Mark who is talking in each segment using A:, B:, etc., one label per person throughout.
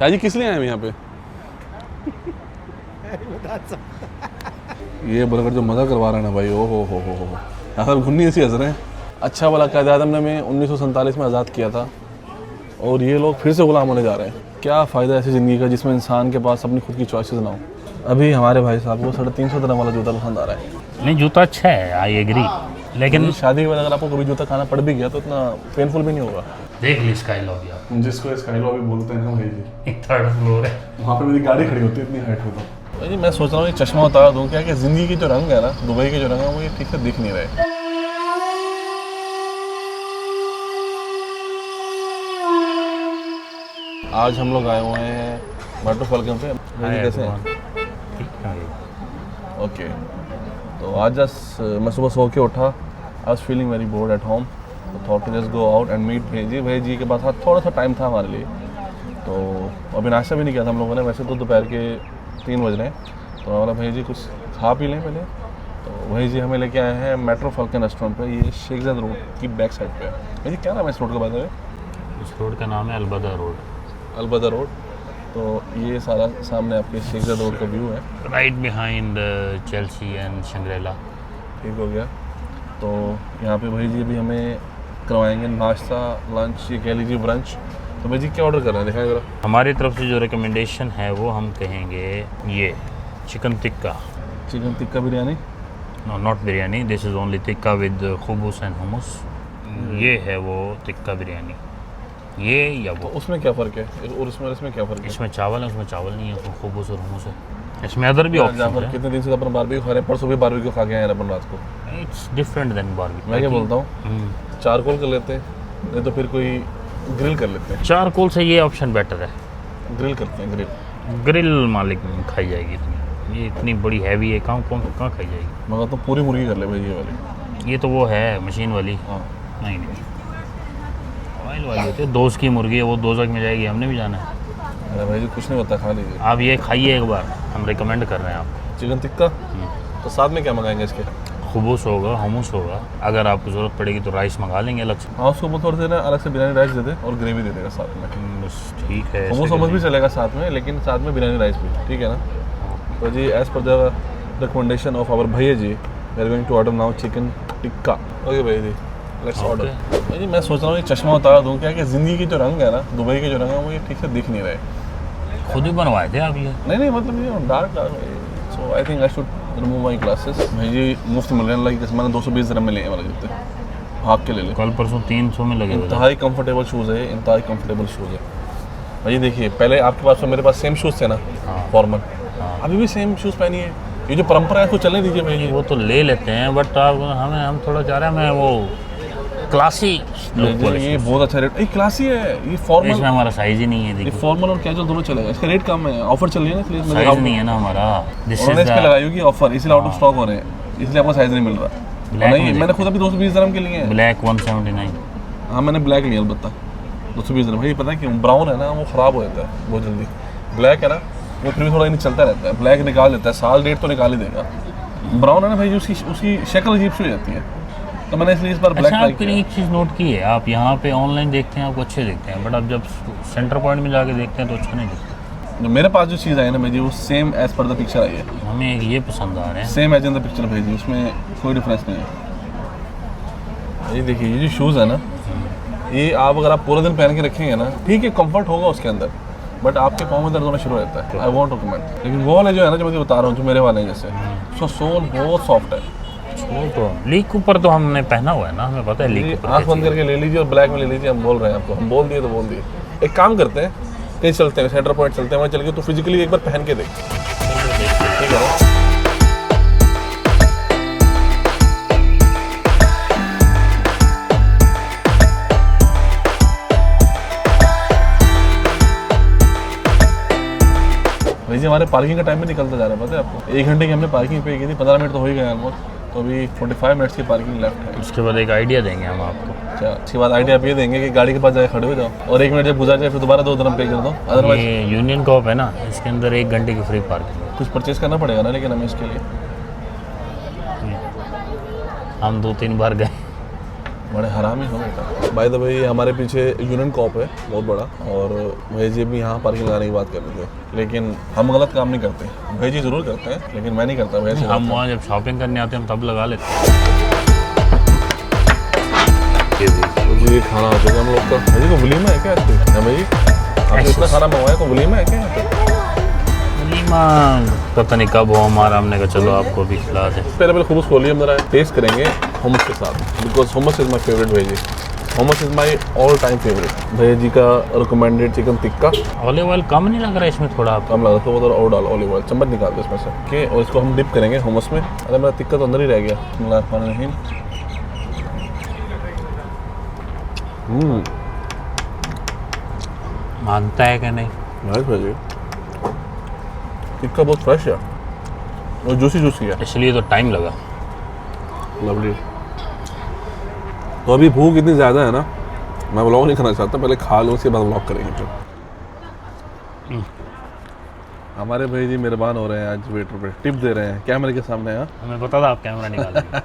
A: शाह जी किस लिए आए हम यहाँ पे? ये बर्गर जो मज़ा करवा रहा है ना भाई, ओ हो यहाँ सब घुन्नी ऐसी हंस रहे हैं। अच्छा वाला कायद आज़म ने में 1947 में आज़ाद किया था और ये लोग फिर से गुलाम होने जा रहे हैं। क्या फ़ायदा ऐसी ज़िंदगी का जिसमें इंसान के पास अपनी खुद की चॉइसेस ना हो। अभी हमारे भाई साहब को 350 dirham वाला जूता पसंद आ रहा है।
B: नहीं जूता अच्छा है, आई एग्री, लेकिन
A: शादी के बाद अगर आपको कभी जूता खाना पड़ भी गया तो इतना पेनफुल भी नहीं होगा।
B: देख ली स्काई लॉबी आप,
A: जिसको स्काई लॉबी बोलते हैं भाई जी,
B: 3rd फ्लोर है।
A: वहाँ पे मेरी गाड़ी खड़ी होती है इतनी हाइट में। तो जी मैं सोच रहा हूँ ये चश्मा उतार दूँ क्या, कि ज़िंदगी के जो रंग है ना, दुबई के जो रंग है वो ये ठीक से दिख नहीं रहे। आज हम लोग आए हुए हैं मेट्रो फाल्कन पे। कैसे हैं? ओके, तो आज जस्ट मैं सुबह सो के उठा, I was feeling very bored at home, तो thought to just go out and meet भाई जी के पास थोड़ा सा टाइम था हमारे लिए। तो अभी नाश्ता भी नहीं किया था हम लोगों ने, वैसे तो दोपहर के 3 बज रहे हैं, तो हमारा भाई जी कुछ खा पी लें पहले। तो भाई जी हमें लेके आए हैं मेट्रो फाल्कन रेस्टोरेंट पे, ये शेख ज़ायद रोड की बैक साइड पे है। भाई जी क्या नाम है इस रोड का? बात है
B: इस रोड का नाम है अलबदा रोड।
A: अलबदा रोड। तो ये सारा सामने आपके शेख ज़ायद रोड का व्यू है,
B: राइट बिहाइंड चेल्सी एंड शंग्रेला।
A: ठीक हो गया। तो यहाँ पे भाई जी अभी हमें करवाएंगे नाश्ता, लंच, ये कह लीजिए ब्रंच। तो भाई जी क्या ऑर्डर कर रहे हैं दिखाएं ज़रा।
B: हमारी तरफ से जो रिकमेंडेशन है वो हम कहेंगे ये chicken tikka.
A: Chicken tikka biryani.
B: No not biryani, this is only tikka with खुबूस एंड हुमस। ये है वो टिक्का बिरयानी, ये या वो।
A: तो उसमें क्या फ़र्क है और इसमें क्या फ़र्क है?
B: इसमें चावल है, उसमें चावल नहीं है, उसमें खुबूस और हुमस है। इसमें अदर भी ऑप्शन है।
A: कितने दिन से अपन बारबेक्यू खा रहे हैं, परसों भी बारबेक्यू खा के आए अपन रात को।
B: It's different than barbecue.
A: मैं क्या बोलता हूँ, चारकोल कर लेते हैं, नहीं तो फिर कोई ग्रिल कर लेते हैं।
B: चारकोल से ये ऑप्शन बेटर है।
A: ग्रिल करते हैं, ग्रिल।
B: ग्रिल मालिक खाई जाएगी इतनी, ये इतनी बड़ी हैवी है, कहाँ खाई जाएगी।
A: मगर तो पूरी मुर्गी कर ले भाई ये वाली।
B: ये तो वो है मशीन वाली।
A: हाँ
B: नहीं ऑयल वाली होती है, दोस्त की मुर्गी है वो दोजक में जाएगी, हमने भी जाना है।
A: अरे भाई जी कुछ नहीं होता, खा लीजिए।
B: आप ये खाइए एक बार, हम रिकमेंड कर रहे हैं आपको।
A: चिकन टिक्का। तो साथ में क्या मंगाएंगे इसके?
B: खुबूस होगा, हुमस होगा, अगर आपको ज़रूरत पड़ेगी तो राइस मंगा लेंगे अलग से।
A: हाँ उसको थोड़ा देना, अलग से बिरयानी राइस दे दे और ग्रेवी दे देगा साथ में।
B: बस ठीक है,
A: मोमोज वोमोज भी चलेगा साथ में, लेकिन साथ में बिरयानी राइस भी, ठीक है ना। तो जी as per the recommendation of our भैया जी, we are going to order now chicken tikka. Okay भाई जी, लेट्स ऑर्डर। भाई जी मैं सोच रहा हूँ ये चश्मा उतार दूँ क्या, कि ज़िंदगी के जो रंग है ना, दुबई के जो रंग है वो ये ठीक से दिख नहीं रहे।
B: खुद ही बनवाए थे आप ये?
A: नहीं मतलब ये dark so I think I should remove my glasses. भाई जी मुफ्त मिल रहे हैं, लाइक मैंने 220 dirham में लिए वाले जूते, भाग के ले ले।
B: कल परसों 300 में लगे हुए थे।
A: इंतहाई कंफर्टेबल शूज़ है, इंतहाई कंफर्टेबल शूज़ है भाई। देखिए पहले आपके पास और मेरे पास सेम शूज़ थे ना, फॉर्मल, अभी भी सेम शूज़ पहनिए। ये जो परंपरा है उसको चलने दीजिए भाई जी।
B: वो तो ले लेते हैं, बट आप हम थोड़ा चाह रहे हैं, मैं वो क्लासी
A: ये बहुत अच्छा रेट, ये क्लासी है, ये फॉर्मल।
B: इसमें हमारा साइज ही नहीं है,
A: ये
B: देखिए
A: फॉर्मल और कैजुअल दोनों चलेगा। इसका रेट कम है, ऑफर चल रही है ना, इसलिए
B: साइज नहीं है ना हमारा।
A: उन्होंने इस पे लगाई होगी ऑफर, इसलिए आउट ऑफ स्टॉक हो रहे हैं, इसलिए आपको साइज नहीं मिल रहा। नहीं मैंने खुद अभी 220 dirham के लिए हैं।
B: ब्लैक 179।
A: हाँ मैंने ब्लैक लिया अलबत्ता 220 dirham। भाई पता है क्यों? ब्राउन है ना वो ख़राब हो जाता है बहुत जल्दी, ब्लैक है ना वो फिर भी थोड़ा नहीं चलता रहता है, ब्लैक निकाल देता है, साल डेट तो निकाल ही देगा। ब्राउन है ना भाई उसकी शक्ल अजीब सी हो जाती है, तो मैंने इसलिए इस बार ब्लैक लाइक किया।
B: एक चीज़ नोट की है, आप यहाँ पे ऑनलाइन देखते हैं आपको अच्छे दिखते हैं, बट आप जब सेंटर पॉइंट में जाके देखते हैं तो अच्छा नहीं दिखता।
A: जो मेरे पास जो चीज़ आई है ना भाई जी, वो same as per the picture आई है।
B: हमें एक ये पसंद आ रहे हैं,
A: same as in the picture भाई जी, उसमें कोई डिफरेंस नहीं है। ये देखिए ये जो शूज़ है ना, ये आप अगर आप पूरा दिन पहन के रखेंगे ना, ठीक है कंफर्ट होगा उसके अंदर, बट आपके पाँव में दर्द होना शुरू हो जाता है। I want to comment. लेकिन वो वाले जो है ना, जो मैं बता रहा हूँ, जो मेरे वाले हैं जैसे, उसका सोल बहुत सॉफ्ट है।
B: वो तो लीक ऊपर तो हमने पहना हुआ है ना, हमें पता है लीक ऊपर।
A: आँख बंद करके ले लीजिए और ब्लैक में ले लीजिए, हम बोल रहे हैं आपको, हम बोल दिए तो बोल दिए। एक काम करते हैं, कहीं चलते हैं, सेंटर पॉइंट चलते हैं, वहाँ चल के तो फिजिकली एक बार पहन के देख, ठीक है ना। भाई जी हमारे पार्किंग का टाइम भी निकलता जा रहा है, पता है आपको? 1 घंटे की हमने पार्किंग पे की थी, 15 मिनट तो हो ही गए ऑलमोस्ट, तो अभी 45 मिनट्स की पार्किंग लेफ्ट है।
B: उसके बाद एक आइडिया देंगे हम आपको।
A: अच्छा अच्छी बात, आइडिया आप ये देंगे कि गाड़ी के पास जाके खड़े हो जाओ और 1 मिनट जब गुजर जाए फिर दोबारा 2 dirham पे कर दो, अदरवाइज।
B: ये यूनियन कॉप है ना, इसके अंदर 1 घंटे की फ्री पार्किंग।
A: कुछ परचेज करना पड़ेगा ना लेकिन हमें इसके लिए।
B: हम 2-3 बार गए,
A: बड़े हरामी हो बेटा। बाय द वे हमारे पीछे यूनियन कॉप है बहुत बड़ा, और भैया जी भी यहाँ पार्किंग लगाने की बात कर रहे थे, लेकिन हम गलत काम नहीं करते। भैया जी जरूर करते हैं, लेकिन मैं नहीं करता। वैसे
B: हम वहाँ जब शॉपिंग करने आते हैं हम तब लगा लेते हैं।
A: तो जी खाना आ चुका हम लोग का। भाई को वलीमा है क्या आपके? हाँ भाई, आपने इतना खाना मंगवाया, को वलीमा है क्या यहाँ पे?
B: वलीमा पता नहीं कब हो हमारा, हमने कहा चलो आपको भी खिला दें।
A: पहले खुबूस खोलिए, हम जरा टेस्ट करेंगे hummus के साथ, because hummus is my favourite. भैया जी hummus is my all time favourite. भैया जी का recommended chicken tikka.
B: Olive oil कम नहीं लग रहा है इसमें थोड़ा आपको?
A: कम लगा तो उधर और डाल ऑलिव ऑयल, चम्मच निकाल दो इसमें से के, और इसको हम डिप करेंगे hummus में। अरे मेरा टिक्का तो अंदर ही रह गया। बिस्मिल्लाहिर्रहमानिर्रहीम।
B: मानता है कि नहीं?
A: नाइस भाई जी, टिक्का बहुत फ्रेश है और जूसी जूसी है,
B: इसलिए तो टाइम लगा।
A: लवली। तो अभी भूख इतनी ज़्यादा है ना, मैं व्लॉग नहीं करना चाहता, पहले खा लूँ उसके बाद व्लॉग करेंगे फिर। हमारे भाई जी मेहरबान हो रहे हैं आज, वेटर पे टिप दे रहे हैं कैमरे के सामने। हाँ,
B: हमें पता था आप कैमरा निकालेंगे।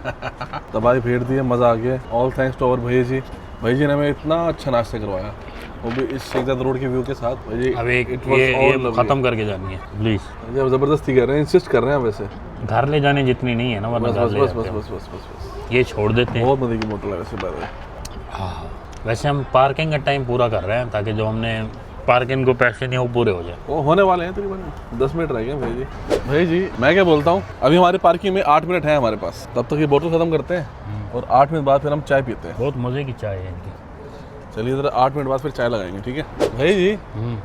A: तबाही फेर दी है, मज़ा आ गया। ऑल थैंक्स टू आवर भैया जी। भैया जी ने हमें इतना अच्छा नाश्ता करवाया, वो भी इस शेखजाद रोड के व्यू के साथ। भाई जी
B: अब एक
A: it was all
B: ये
A: lovely।
B: ख़त्म करके जानी है प्लीज़।
A: जब ज़बरदस्ती कर रहे हैं, इंसिस्ट कर रहे हैं वैसे।
B: घर ले जाने जितनी नहीं है ना, वरना
A: बस
B: घर
A: बस
B: ले
A: बस
B: जाते
A: बस
B: हैं।
A: बस बस बस बस।
B: ये छोड़ देते हैं।
A: बहुत मजे की बोतल है वैसे बात है।
B: हाँ, वैसे हम पार्किंग का टाइम पूरा कर रहे हैं ताकि जो हमने पार्किंग को पैसे नहीं वो पूरे हो जाए।
A: वो होने वाले हैं तकरीबन 10 मिनट रह गए भाई जी। भाई जी मैं क्या बोलता हूँ, अभी हमारी पार्किंग में 8 मिनट है हमारे पास, तब तक ये बोतल ख़त्म करते हैं और 8 मिनट बाद फिर हम चाय पीते हैं।
B: बहुत मज़े की चाय है इनकी।
A: चलिए इधर 8 मिनट बाद फिर चाय लगाएंगे, ठीक है भाई जी।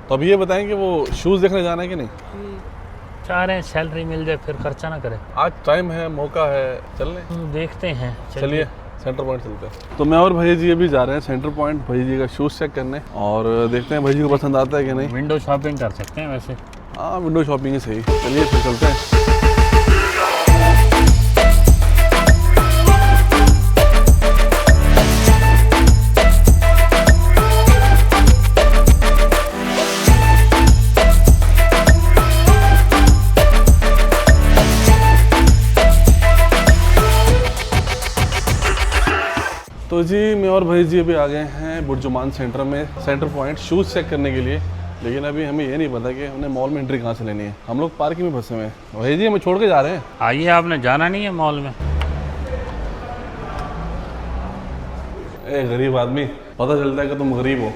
A: तो अब ये बताएं कि वो शूज़ देखने जाना है कि नहीं?
B: चाह रहे हैं सैलरी मिल जाए फिर खर्चा ना करें।
A: आज टाइम है, मौका है, चल लें।
B: देखते हैं।
A: चलिए सेंटर पॉइंट चलते हैं। तो मैं और भैया जी अभी जा रहे हैं सेंटर पॉइंट भैया जी का शूज़ चेक करने, और देखते हैं भैया जी को पसंद आता है कि नहीं।
B: विंडो शॉपिंग कर सकते हैं वैसे।
A: हाँ विंडो शॉपिंग ही सही। चलिए फिर चलते हैं। तो जी मैं और भाई जी अभी आ गए हैं बुर्जुमान सेंटर में, सेंटर पॉइंट शूज़ चेक करने के लिए। लेकिन अभी हमें ये नहीं पता कि हमने मॉल में एंट्री कहाँ से लेनी है। हम लोग पार्किंग में फंसे हुए हैं। भाई जी हमें छोड़ के जा रहे हैं।
B: आइए, आपने जाना नहीं है मॉल में?
A: ए गरीब आदमी, पता चलता है कि तुम गरीब हो।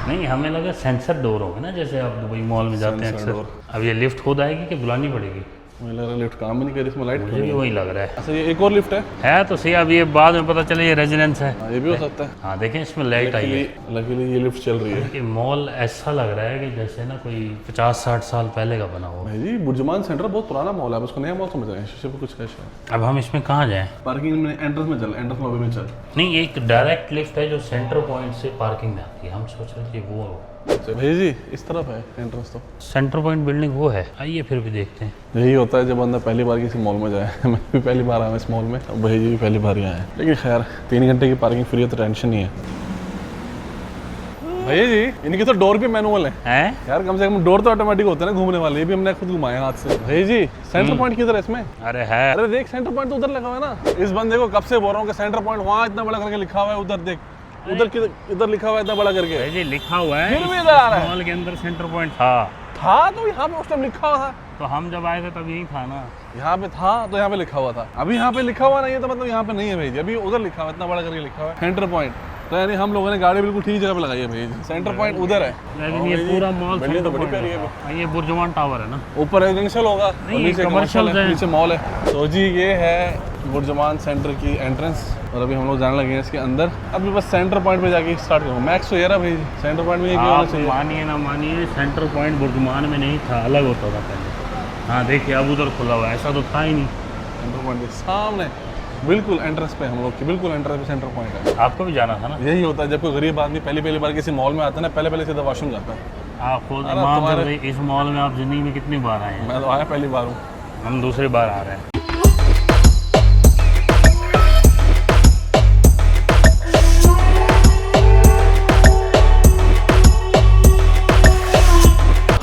B: नहीं, हमें लगा सेंसर डोर होगा ना, जैसे आप दुबई मॉल में जाते हैं
A: सेंसर
B: अक्सर। अब ये लिफ्ट खुद आएगी कि बुलानी पड़ेगी?
A: मुझे लग रहा है लिफ्ट काम भी नहीं कर रही, इसमें लाइट
B: मुझे भी वही लग रहा है।
A: अच्छा ये एक और लिफ्ट है
B: तो सही, अब ये बाद में पता चले ये रेजिडेंस है।
A: हाँ, ये भी हो सकता है।
B: हाँ देखें, इसमें लाइट आई है।
A: लकीली ये लिफ्ट चल रही है।
B: ये मॉल ऐसा लग रहा है कि जैसे ना कोई 50-60 साल पहले का बना हो।
A: भाई जी बुर्जुमान सेंटर बहुत पुराना मॉल है, उसको नया मॉल समझ रहे हैं, शीशे पे कुछ है शायद।
B: अब हम इसमें कहाँ जाएं?
A: पार्किंग में एंट्रेंस में चल, एंट्रेंस लॉबी में चल।
B: नहीं, एक डायरेक्ट लिफ्ट है जो सेंटर पॉइंट से पार्किंग में आती है, हम सोच रहे थे वो हो।
A: अच्छा भाई जी इस तरफ है एंट्रेंस। तो
B: सेंटर पॉइंट बिल्डिंग वो है। आइए फिर भी देखते हैं।
A: यही होता है जब बंदा पहली बार किसी मॉल में जाए। मैं भी पहली बार आया इस मॉल में, भाई जी भी पहली बार ही आए हैं। लेकिन खैर 3 घंटे की पार्किंग फ्री है तो टेंशन नहीं है। भैया जी इनकी तो डोर भी मैनुअल है
B: हैं?
A: यार, कम से कम डोर तो ऑटोमेटिक होते हैं ना घूमने वाले, ये भी हमने खुद घुमाए हाथ से। भैया जी सेंटर पॉइंट किधर है इसमें?
B: अरे है।
A: अरे देख सेंटर पॉइंट तो उधर लगा हुआ है ना। इस बंदे को कब से बोल रहा हूँ कि सेंटर पॉइंट वहाँ इतना बड़ा करके लिखा हुआ है, उधर देख, उधर इधर लिखा हुआ है इतना बड़ा करके।
B: जी लिखा हुआ है,
A: फिर भी इधर आ रहा है।
B: मॉल के अंदर सेंटर पॉइंट था
A: तो यहाँ पे उस टाइम लिखा हुआ था।
B: तो हम जब आए थे तब यही था ना।
A: यहाँ पे था तो यहाँ पे लिखा हुआ था। अभी यहाँ पे लिखा हुआ नहीं है तो मतलब यहाँ पे नहीं है भाई जी, अभी उधर लिखा हुआ है, इतना बड़ा करके लिखा हुआ है सेंटर पॉइंट। तो यानी हम लोगों ने गाड़ी बिल्कुल ठीक जगह पे लगाई है भाई जी। सेंटर पॉइंट उधर है,
B: लेकिन ये पूरा मॉल
A: बिल्डिंग तो बड़ी प्यारी है।
B: ये बुर्जुमान टावर है ना।
A: ऊपर रेजिडेंशियल होगा और
B: नहीं,
A: नीचे
B: commercial
A: कमर्शियल है,
B: है।
A: नीचे मॉल है। तो जी ये है बुर्जुमान सेंटर की एंट्रेंस, और अभी हम लोग जाने लगे हैं इसके अंदर। अभी बस सेंटर पॉइंट पे जाके स्टार्ट करूँ। मैक्स तो ये रहा भाई, सेंटर पॉइंट में ये क्या होना
B: आप
A: चाहिए।
B: मानिए ना मानिए, सेंटर पॉइंट बुर्जुमान में नहीं था, अलग होता था पहले। हाँ देखिए अब उधर खुला हुआ है, ऐसा तो था ही नहीं।
A: सेंटर पॉइंट के सामने बिल्कुल एंट्रेंस पे, हम लोग की बिल्कुल एंट्रेंस पे सेंटर पॉइंट है।
B: आपको भी जाना था ना।
A: यही होता है जब कोई गरीब आदमी पहली बार किसी मॉल में आता है ना, पहले सीधा वॉशरूम जाता है।
B: आप खुद
A: अरे
B: मान
A: तुम्हारे-
B: लीजिए, इस मॉल में आप जिंदगी में कितनी बार आए हैं?
A: मैं तो आया पहली बार हूँ।
B: हम दूसरी बार आ रहे हैं।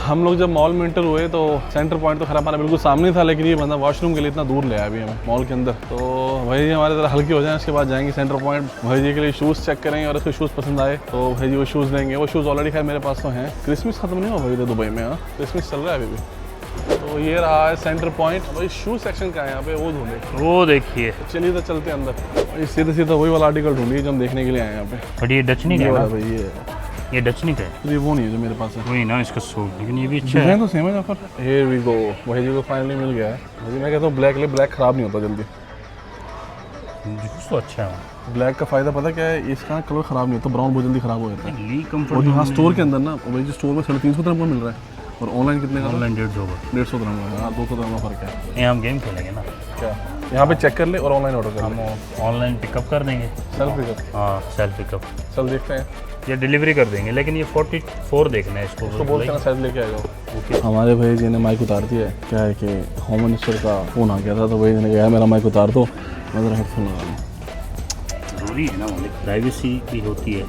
A: हम लोग जब मॉल में इंटर हुए तो सेंटर पॉइंट तो खैर हमारा बिल्कुल सामने था, लेकिन ये बंदा वॉशरूम के लिए इतना दूर ले आया अभी हमें मॉल के अंदर। तो भाई जी हमारे तरह हल्के हो जाए, उसके बाद जाएंगे सेंटर पॉइंट, भाई जी के लिए शूज़ चेक करेंगे और उसके शूज़ पसंद आए तो भाई जी वो शूज़ लेंगे। वो शूज़ ऑलरेडी खैर मेरे पास तो हैं, क्रिसमस खत्म नहीं हुआ भाई दुबई में। हाँ क्रिसमस चल रहा है अभी भी। तो ये रहा है सेंटर पॉइंट। भाई शू सेक्शन का है यहाँ पे, वो ढूंढे,
B: वो देखिए।
A: चलिए तो चलते हैं अंदर। भाई सीधे सीधा वही वाला आर्टिकल ढूंढिए जो हम देखने के लिए आए हैं यहाँ पे।
B: बट ये डचनी का है ना?
A: भाई
B: ये डचनी का है।
A: ये वो नहीं है जो मेरे पास है।
B: वही ना इसका सूट, लेकिन ये भी अच्छा है।
A: डिजाइन तो सेम है पर हियर वी गो। भाई जी को फाइनली मिल गया है। भाई जी मैं कहता हूँ ब्लैक ले, ब्लैक खराब नहीं होता जल्दी।
B: जूस तो अच्छा है।
A: ब्लैक का फायदा पता क्या है, इसका कलर खराब नहीं होता, ब्राउन बहुत जल्दी खराब हो जाता है।
B: ली
A: और
B: कंफर्ट
A: यहाँ स्टोर के अंदर ना भाई जी स्टोर में 350 dirham का मिल रहा है और ऑनलाइन कितने का?
B: ऑनलाइन 150 का।
A: 150 dirham का। हाँ 200 dirham का फर्क है।
B: ये हम गेम खेलेंगे ना,
A: क्या यहाँ पे चेक कर ले और ऑनलाइन ऑर्डर कर
B: हम
A: ले।
B: ऑनलाइन पिकअप कर देंगे।
A: Self pickup?
B: हाँ सेल्फ पिकअप।
A: चल देखते हैं।
B: या डिलीवरी कर देंगे, लेकिन ये 44 देखना है इसको।
A: तो बोलते हैं साइज लेके आएगा। हमारे भाई जी ने माइक उतार दिया है। क्या है कि होम मिनिस्टर का फ़ोन आ गया था तो भाई जी ने कहा मेरा माइक उतार दो, मैं ज़रा हेडफोन लगा लूँ।
B: ज़रूरी है ना, प्राइवेसी भी होती है।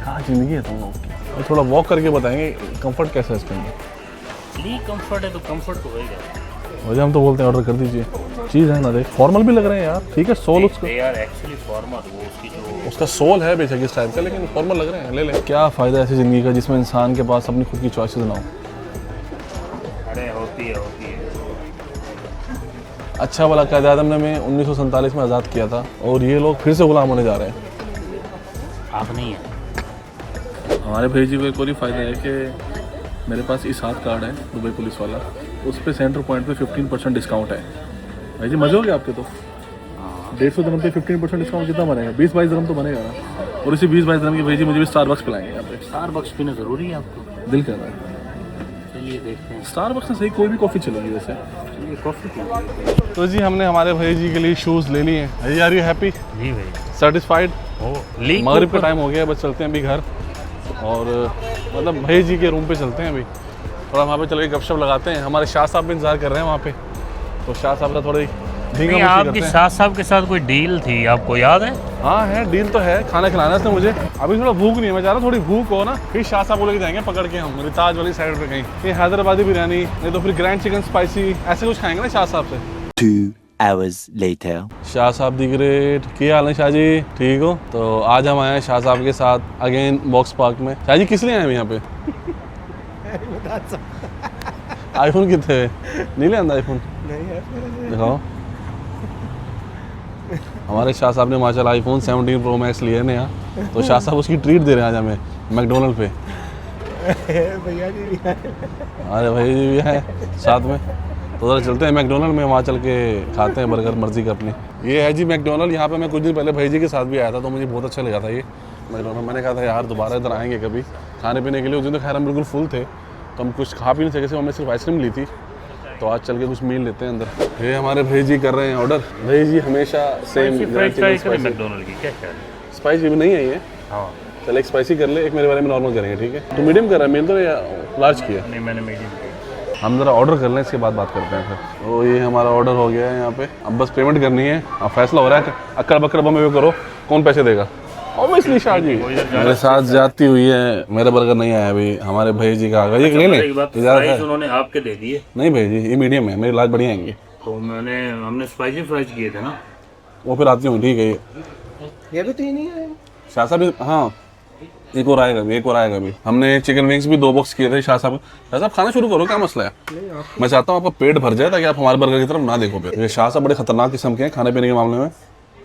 A: हाँ ज़िंदगी है तुम लोग की। और थोड़ा वॉक करके बताएंगे कंफर्ट कैसा है इसके अंदर।
B: ली कंफर्ट है तो कंफर्ट तो होएगा।
A: वजह हम तो बोलते हैं ऑर्डर कर दीजिए। चीज़ है ना, देख फॉर्मल भी लग रहे हैं यार। ठीक है सोल उसका,
B: दे आर एक्चुअली फॉर्मल। वो उसकी जो
A: उसका सोल है बेशक इस टाइप का, लेकिन फॉर्मल लग रहे हैं। ले ले। क्या फ़ायदा ऐसी ज़िंदगी का जिसमें इंसान के पास अपनी खुद की चॉइसेस ना हो।
B: अरे होती है।
A: अच्छा वाला कायद आज़म ने में 1947 में आज़ाद किया था और ये लोग फिर से गुलाम होने जा रहे हैं।
B: आप नहीं है।
A: हमारे भाई जी को एक और ही फ़ायदा है कि मेरे पास इसात कार्ड है दुबई पुलिस वाला, उस पर सेंटर पॉइंट पे 15% डिस्काउंट है। भाई जी मज़े हो गए आपके तो। 150 dirham पे 15% डिस्काउंट कितना बनेगा? 20-22 dirham तो बनेगा ना। और इसी 20-22 dirham की भाई जी मुझे भी स्टारबक्स पिलाएंगे यहाँ पे।
B: स्टारबक्स पीना ज़रूरी है आपको?
A: दिल कर रहा है।
B: चलिए देखते हैं।
A: स्टारबक्स से सही कोई भी कॉफ़ी चलेगी वैसे।
B: चलिए कॉफ़ी पीते।
A: तो जी हमने हमारे भाई जी के लिए शूज़ ले लिए हैं। Are you happy?
B: जी भाई
A: सेटिस्फाइड?
B: ली
A: मगरिब का टाइम हो गया, बस चलते हैं अभी घर और मतलब भाई जी के रूम पे चलते हैं अभी। थोड़ा वहाँ पे चल के गपशप लगाते हैं। हमारे शाह साहब भी इंतज़ार कर रहे हैं वहाँ पे, तो शाह साहब का थोड़ी
B: नहीं, आपके शाह साहब के साथ कोई डील थी, आपको याद है?
A: हाँ है, डील तो है। खाना खिलाना इसने मुझे। अभी थोड़ा भूख नहीं है, मैं चाह रहा हूँ थोड़ी भूख हो ना, फिर शाह साहब को लेके जाएंगे पकड़ के हम रिताज वाली साइड पे कहीं। ये हैदराबादी बिरयानी नहीं तो फिर ग्रैंड चिकन स्पाइसी ऐसे कुछ खाएंगे ना शाह साहब से।
C: 2 hours later.
A: शाह साहब दी ग्रेट। क्या हाल है शाह जी, ठीक हो? तो आज हम आए हैं शाह साहब के साथ अगेन बॉक्स पार्क में। शाह जी किस लिए आए हैं यहाँ पे? आईफोन कितने नहीं ले आंदा? आईफोन नहीं है, दिखाओ। हमारे शाह साहब ने माशाल्लाह आईफोन 17 प्रो मैक्स लिए नया, तो शाह साहब उसकी ट्रीट दे रहे हैं आज हमें मैकडोनल्ड पे।
D: भैया जी भी हैं।
A: अरे भाई जी भी है साथ में, तो ज़रा चलते हैं मैकडोनल्ड में, वहाँ चल के खाते हैं बर्गर मर्जी का अपनी। ये है जी मैकडोनल्ड। यहाँ पे मैं कुछ दिन पहले भाई जी के साथ भी आया था तो मुझे बहुत अच्छा लगा था ये मैकडोनल्ड। मैंने कहा था यार दोबारा इधर आएंगे कभी खाने पीने के लिए। उस दिन तो खैर हम बिल्कुल फुल थे तो हम कुछ खा पी नहीं सके, हमने सिर्फ आइसक्रीम ली थी। तो आज चल के कुछ मील लेते हैं अंदर। ये हमारे भाई जी कर रहे हैं ऑर्डर। भाई जी हमेशा सेम
B: मैकडोनल्ड की क्या ख्याल है?
A: स्पाइसी भी नहीं है ये।
B: हाँ
A: चल एक स्पाइसी कर ले, एक मेरे बारे में नॉर्मल करेंगे, ठीक है? तो मीडियम कर रहा है मेल तो या लार्ज किया?
B: नहीं मैंने मीडियम किया।
A: हम ज़रा ऑर्डर कर लें, इसके बाद बात करते हैं फिर। तो ये हमारा ऑर्डर हो गया है यहाँ पे, अब बस पेमेंट करनी है। अब फैसला हो रहा है अक्कड़ बक्कड़ बम करो कौन पैसे देगा। ऑब्वियसली शाह जी मेरे साथ जाती हुई है। मेरा बर्गर नहीं आया अभी, हमारे भाई जी का आ गया। ये ले लें,
B: उन्होंने आपके दे दिए?
A: नहीं भाई जी ये मीडियम है, मेरी लाइट बढ़िया आएंगी।
B: तो हमने स्पाइसी फ्राइज किए थे ना,
A: वो फिर आती हूँ, ठीक है?
D: ये भी तो ही नहीं है
A: शाह साहब भी, हाँ एक और आएगा अभी। हमने चिकन विंग्स भी 2 बॉक्स किए थे शाह साहब। शाह साहब खाना शुरू करो, क्या मसला है? मैं चाहता हूँ आपका पेट भर जाए ताकि आप हमारे बर्गर की तरफ ना देखो। फिर ये शाह साहब बड़े खतरनाक किस्म के हैं खाने पीने के मामले में।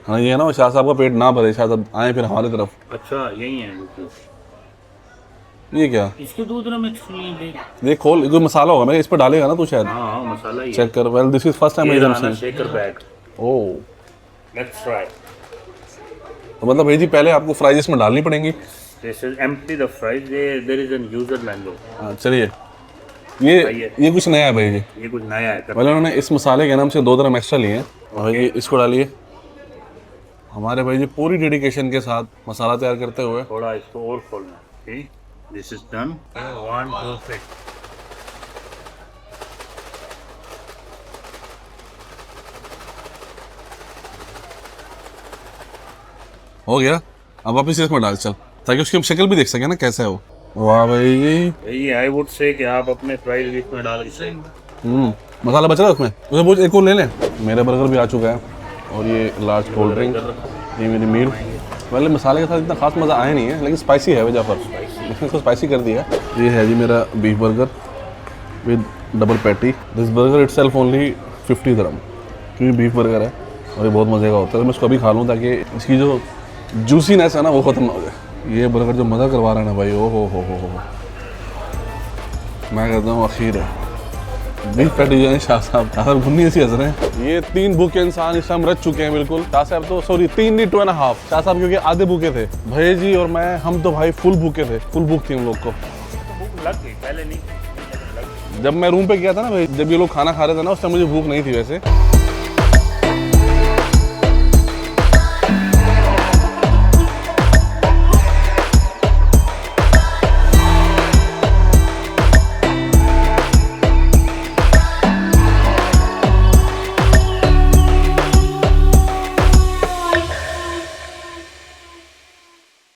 A: हाँ ये है ना, शाह साहब का पेट ना भरे, शाह साहब आए फिर हमारी तरफ।
B: अच्छा यही है
A: ये क्या?
B: इसके दूध में एक्चुअली
A: देख खोल, कोई मसाला होगा, मैं इस पर डालेगा ना तू शायद।
B: हाँ मसाला ही
A: चेक कर। Well this is first time I am seeing
B: shaker bag.
A: Oh
B: let's try.
A: तो मतलब भाई जी पहले आपको फ्राइज इसमें डालनी पड़ेंगी।
B: This is empty the fries, there is an user manual.
A: हाँ चलिए, ये कुछ नया है भाई जी।
B: ये कुछ नया है।
A: पहले उन्होंने इस मसाले के नाम से 2 dirham एक्स्ट्रा लिए हैं और ये इसको डालिए। हमारे भाई जी पूरी डेडिकेशन के साथ मसाला तैयार करते हुए।
B: थोड़ा इसको और खोलना। ठीक, दिस इज डन। 1 परफेक्ट।
A: हो गया, अब वापस इसमें डाल चल, ताकि उसकी शक्ल भी देख सके ना कैसा है वो। वाह भाई।
B: ये आई वुड से कि आप अपने फ्राइड वीक में डाल के
A: मसाला बच रहा है उसमें, उसे बोल एक और ले लें। मेरा बर्गर भी आ चुका है और ये लार्ज कोल्ड ड्रिंक, ये मेरी मील। पहले मसाले के साथ इतना खास मज़ा आया नहीं है, लेकिन स्पाइसी है वजह पर इसने इसको स्पाइसी कर दिया। ये है जी मेरा beef burger with double patty. This burger itself only 50 dirham, क्योंकि बीफ बर्गर है और ये बहुत मज़े का होता है। तो मैं इसको अभी खा लूँ ताकि इसकी जो जूसीनेस है ना वो ख़त्म ना हो जाए। ये बर्गर जो मज़ा करवा रहा है ना भाई, ओ हो मैं कहता हूँ आखिर है बीफ पैटी जो है। शाह साहब घुन्नी ऐसी हंस रहे हैं। ये 3 भूखे इंसान इस टाइम रच चुके हैं बिल्कुल। शाह साहब तो सॉरी 3 नहीं 2.5। शाह साहब क्योंकि आधे भूखे थे, भैया जी और मैं, हम तो भाई फुल भूखे थे, फुल भूख थी हम लोग को।
B: भूख लग गई पहले नहीं।
A: जब मैं रूम पे गया था ना भाई, जब ये लोग खाना खा रहे थे ना उस टाइम मुझे भूख नहीं थी वैसे।